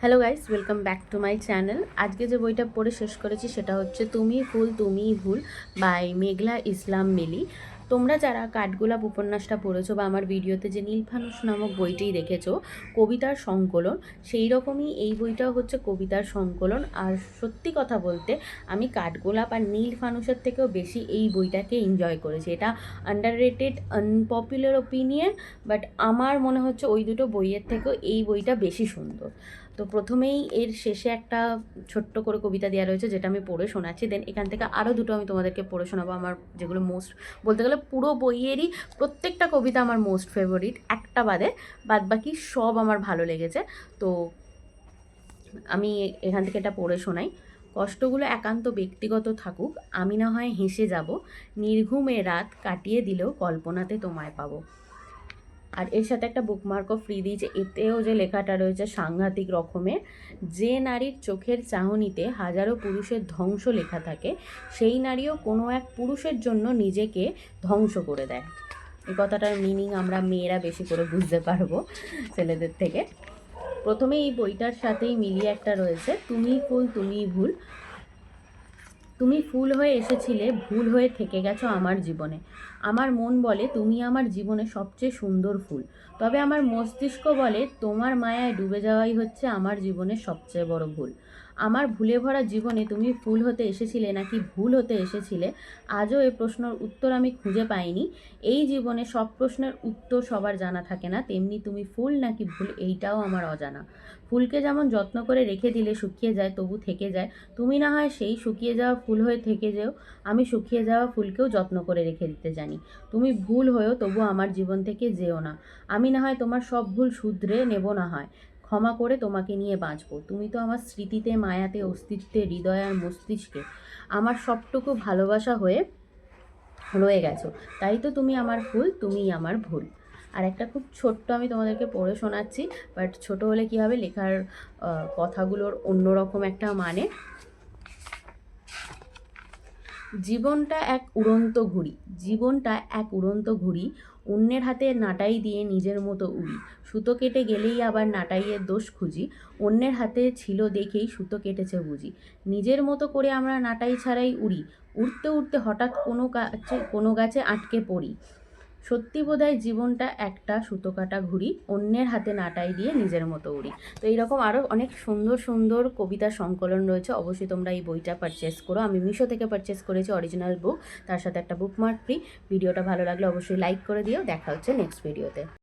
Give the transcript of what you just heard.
Hello guys, welcome back to my channel. আজকে যে বইটা পড়ে শেষ করেছি সেটা হচ্ছে তুমি ফুল তুমিই ভুল বাই মেঘলা ইসলাম মিলি। তোমরা যারা কাঠগোলাপ উপন্যাসটা পড়েছো বা আমার ভিডিওতে যে নীলফানুষ নামক বইটি দেখেছো কবিতার সংকলন, সেই রকমই এই বইটাও হচ্ছে কবিতার সংকলন। আর সত্যি কথা বলতে আমি কাঠগোলাপ আর নীলফানুষের থেকেও বেশি এই বইটাকে এনজয় করেছি। এটা আন্ডাররেটেড আনপপুলার ওপিনিয়ন, বাট আমার মনে হচ্ছে ওই দুটো বইয়ের থেকেও এই বইটা বেশি সুন্দর। তো প্রথমেই এর শেষে একটা ছোট্ট করে কবিতা দেওয়া রয়েছে যেটা আমি পড়ে শোনাচ্ছি, দেন এখান থেকে আরও দুটো আমি তোমাদেরকে পড়ে শোনাবো। আমার যেগুলো মোস্ট, বলতে গেলে পুরো বইয়েরই প্রত্যেকটা কবিতা আমার মোস্ট ফেভারিট, একটা বাদে বাদ বাকি সব আমার ভালো লেগেছে। তো আমি এখান থেকে এটা পড়ে শোনাই। কষ্টগুলো একান্ত ব্যক্তিগত থাকুক, আমি না হয় হেসে যাব, নির্ঘুমে রাত কাটিয়ে দিলেও কল্পনাতে তোমায় পাবো। আর এর সাথে একটা বুকমার্কও ফ্রি দিয়েছে, এতেও যে লেখাটা রয়েছে সাংঘাতিক রকমের। যে নারীর চোখের চাহনিতে হাজারো পুরুষের ধ্বংস লেখা থাকে, সেই নারীও কোনো এক পুরুষের জন্য নিজেকে ধ্বংস করে দেয়। এই কথাটার মিনিং আমরা মেয়েরা বেশি করে বুঝতে পারবো ছেলেদের থেকে। প্রথমে এই বইটার সাথেই মিলিয়ে একটা রয়েছে, তুমি ফুল তুমি ভুল। তুমি ফুল হয়ে এসেছিলে, ভুল হয়ে থেকে গেছো আমার জীবনে। আমার মন বলে তুমি আমার জীবনে সবচেয়ে সুন্দর ফুল, তবে আমার মস্তিষ্ক বলে তোমার মায়ায় ডুবে যাওয়াই হচ্ছে আমার জীবনের সবচেয়ে বড় ভুল। আমার ভুলে ভরা জীবনে তুমি ফুল হতে এসেছিলে নাকি ভুল হতে এসেছিলে, আজও এ প্রশ্নের উত্তর আমি খুঁজে পাইনি। এই জীবনে সব প্রশ্নের উত্তর সবার জানা থাকে না, তেমনি তুমি ফুল নাকি ভুল এইটাও আমার অজানা। ফুলকে যেমন যত্ন করে রেখে দিলে শুকিয়ে যায় তবু থেকে যায়, তুমি না হয় সেই শুকিয়ে যাওয়া ফুল হয়ে থেকে যেও। আমি শুকিয়ে যাওয়া ফুলকেও যত্ন করে রেখে দিতে জানি। তুমি ভুল হয়েও তবু আমার জীবন থেকে যেও না। আমি না হয় তোমার সব ভুল শুধরে নেব, না হয় ক্ষমা করে তোমাকে নিয়ে বাঁচবো। তুমি তো আমার স্মৃতিতে, মায়াতে, অস্তিত্বে, হৃদয় আর মস্তিষ্কে আমার সবটুকু ভালোবাসা হয়ে রয়ে গেছো। তাই তো তুমি আমার ফুল, তুমিই আমার ভুল। আর একটা খুব ছোট্ট আমি তোমাদেরকে পড়ে শোনাচ্ছি, বাট ছোট হলে কী হবে, লেখার কথাগুলোর অন্যরকম একটা মানে। জীবনটা এক উড়ন্ত ঘুড়ি, জীবনটা এক উড়ন্ত ঘুড়ি, অন্যের হাতে নাটাই দিয়ে নিজের মতো উড়ি। সুতো কেটে গেলেই আবার নাটাইয়ের দোষ খুঁজি, অন্যের হাতে ছিল দেখেই সুতো কেটেছে বুঝি। নিজের মতো করে আমরা নাটাই ছাড়াই উড়ি, উড়তে উড়তে হঠাৎ কোনো গাছে আটকে পড়ি। সত্যি বোধহয় জীবনটা একটা সুতো কাটা ঘুড়ি, অন্যের হাতে নাটাই দিয়ে নিজের মতো উড়ি। তো এইরকম আরও অনেক সুন্দর সুন্দর কবিতার সংকলন রয়েছে, অবশ্যই তোমরা এই বইটা পারচেস করো। আমি মিশো থেকে পারচেস করেছি অরিজিনাল বুক, তার সাথে একটা বুকমার্ক ফ্রি। ভিডিওটা ভালো লাগলে অবশ্যই লাইক করে দিও। দেখা হচ্ছে নেক্সট ভিডিওতে।